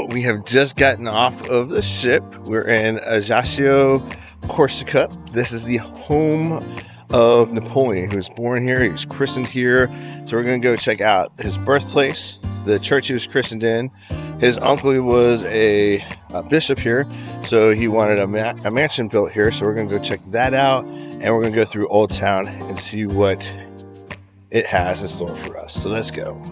we have just gotten off of the ship. We're in Ajaccio Corsica. This is the home of Napoleon. He was born here. He was christened here. So we're going to go check out his birthplace, the church he was christened in. His uncle was a bishop here, so he wanted a mansion built here. So we're going to go check that out, and we're going to go through Old Town and see what it has in store for us. So let's go.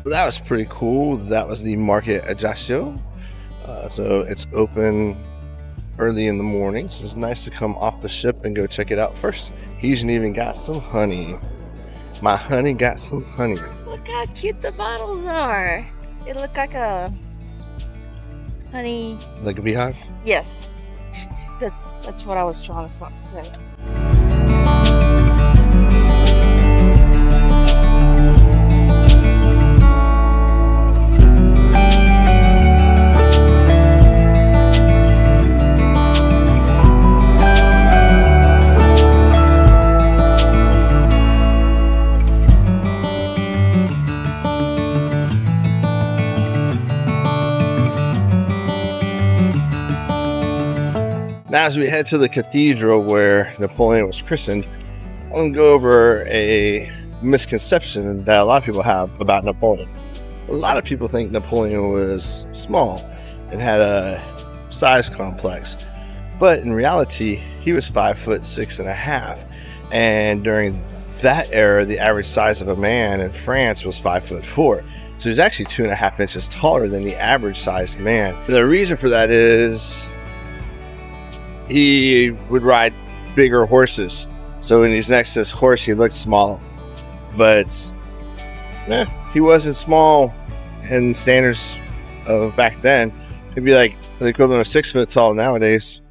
That was pretty cool. That was the market Ajaccio. So it's open early in the morning. So it's nice to come off the ship and go check it out first. He's even got some honey. My honey got some honey. Look how cute the bottles are. They look like a honey. Like a beehive? Yes. That's what I was trying to say. Now, as we head to the cathedral where Napoleon was christened, I'm going to go over a misconception that a lot of people have about Napoleon. A lot of people think Napoleon was small and had a size complex, but in reality, he was 5'6.5". And during that era, the average size of a man in France was 5'4". So he's actually 2.5 inches taller than the average sized man. The reason for that is he would ride bigger horses. So when he's next to this horse, he looked small. But he wasn't small in standards of back then. He'd be like the equivalent of 6 foot tall nowadays.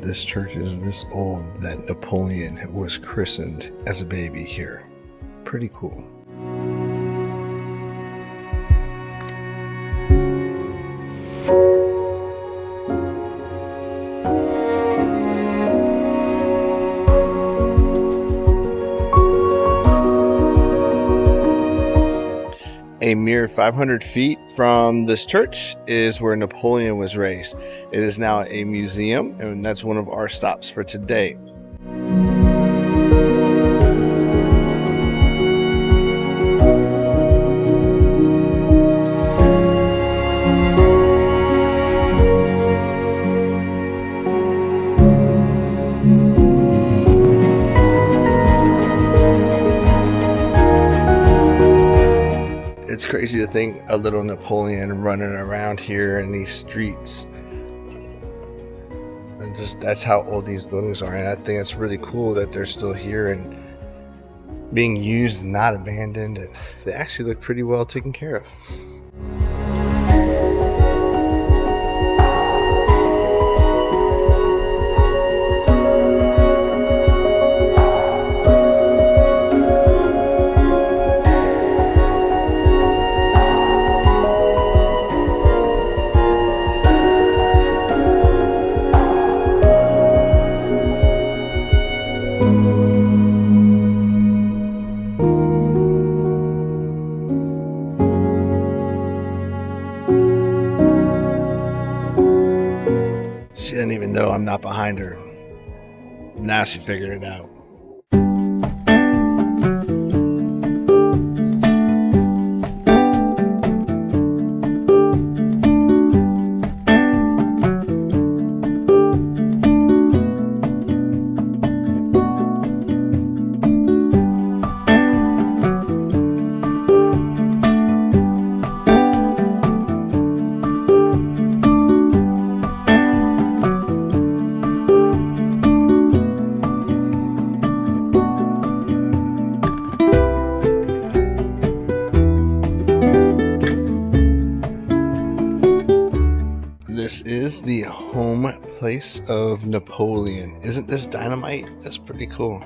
this church is this old that Napoleon was christened as a baby here. Pretty cool. A mere 500 feet from this church is where Napoleon was raised. It is now a museum, and that's one of our stops for today. It's crazy to think a little Napoleon running around here in these streets. And just that's how old these buildings are. And I think it's really cool that they're still here and being used and not abandoned. And they actually look pretty well taken care of. She didn't even know I'm not behind her. Now she figured it out. This is the home place of Napoleon. Isn't this dynamite? That's pretty cool.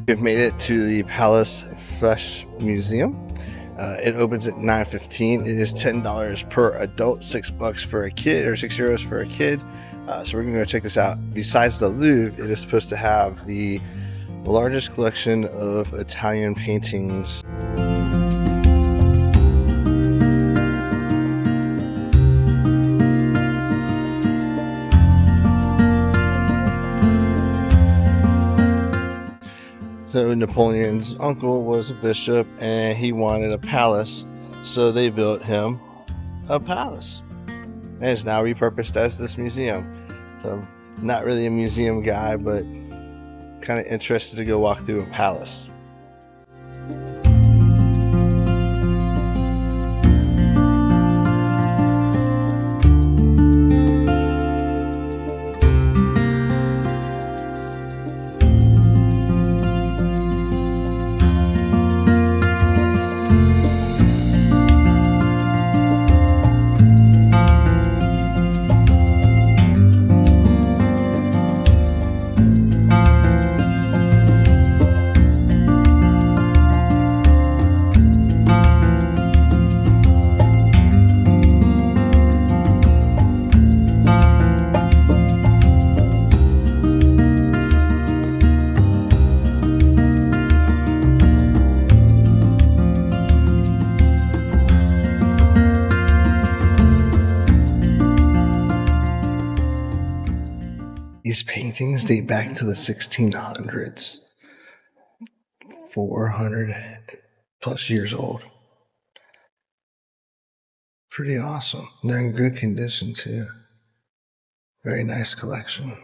We've made it to the Palace Flesh Museum. It opens at 9:15. It is $10 per adult, $6 for a kid, or €6 for a kid. So we're gonna go check this out. Besides the Louvre, it is supposed to have the largest collection of Italian paintings. So Napoleon's uncle was a bishop and he wanted a palace, so they built him a palace. And it's now repurposed as this museum. So not really a museum guy, but kind of interested to go walk through a palace. paintings date back to the 1600s. 400 plus years old. Pretty awesome. They're in good condition too. Very nice collection.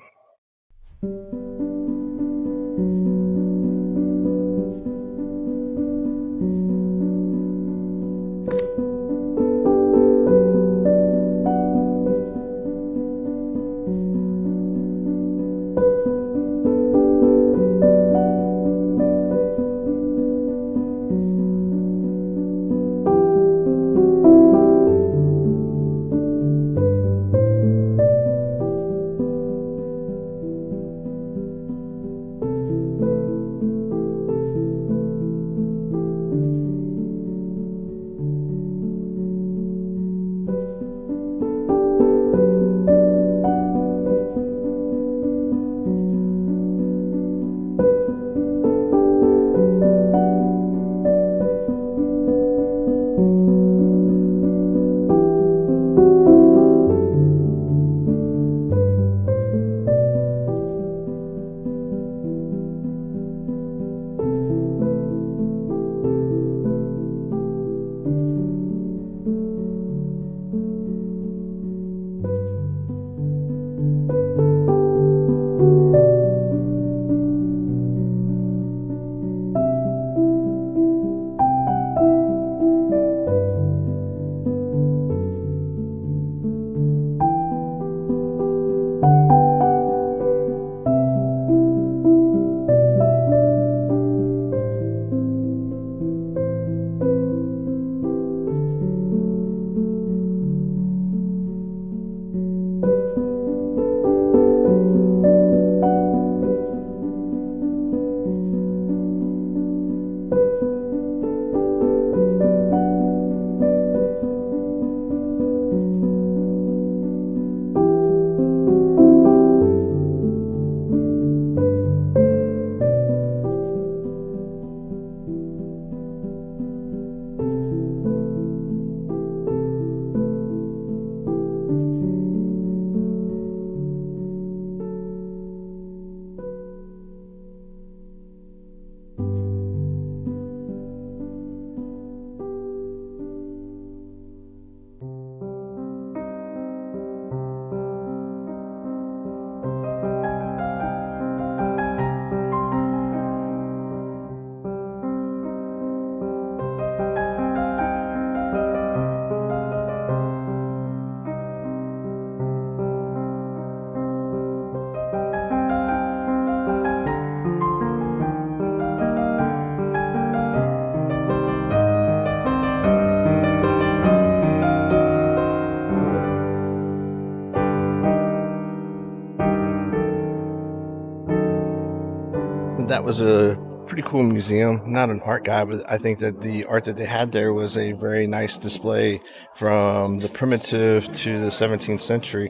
That was a pretty cool museum. Not an art guy, but I think that the art that they had there was a very nice display from the primitive to the 17th century.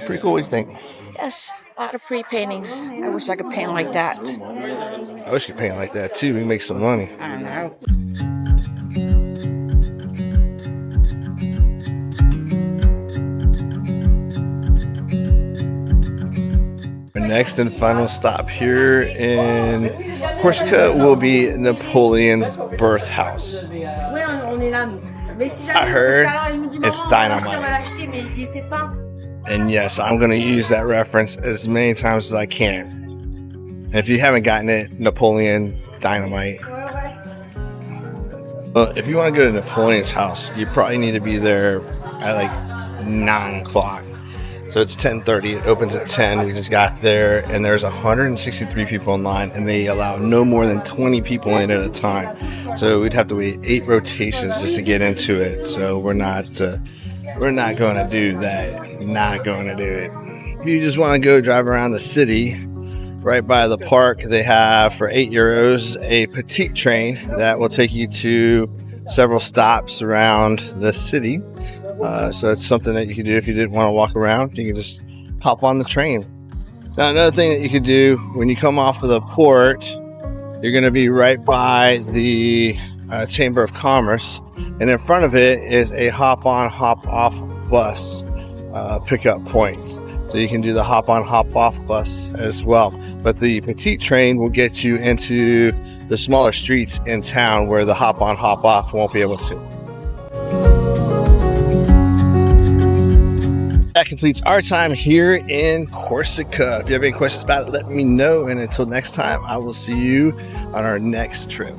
Pretty cool. What do you think? Yes, a lot of pretty paintings. I wish I could paint like that. I wish you could paint like that too. We can make some money. I don't know. Our next and final stop here in Corsica will be Napoleon's birth house. I heard it's dynamite. And yes, I'm going to use that reference as many times as I can. And if you haven't gotten it, Napoleon Dynamite. Well, if you want to go to Napoleon's house, you probably need to be there at like 9 o'clock. So it's 10:30. It opens at 10. We just got there, and there's 163 people in line, and they allow no more than 20 people in at a time. So we'd have to wait 8 rotations just to get into it. So we're not going to do that. Not going to do it. If you just want to go drive around the city, right by the park, they have for €8 a petite train that will take you to several stops around the city. So it's something that you could do if you didn't want to walk around. You can just hop on the train. Now, another thing that you could do when you come off of the port, you're going to be right by the Chamber of Commerce, and in front of it is a hop-on, hop-off bus pickup points. So you can do the hop on, hop off bus as well. But the petite train will get you into the smaller streets in town where the hop on, hop off won't be able to. That completes our time here in Corsica. If you have any questions about it, let me know. And until next time, I will see you on our next trip.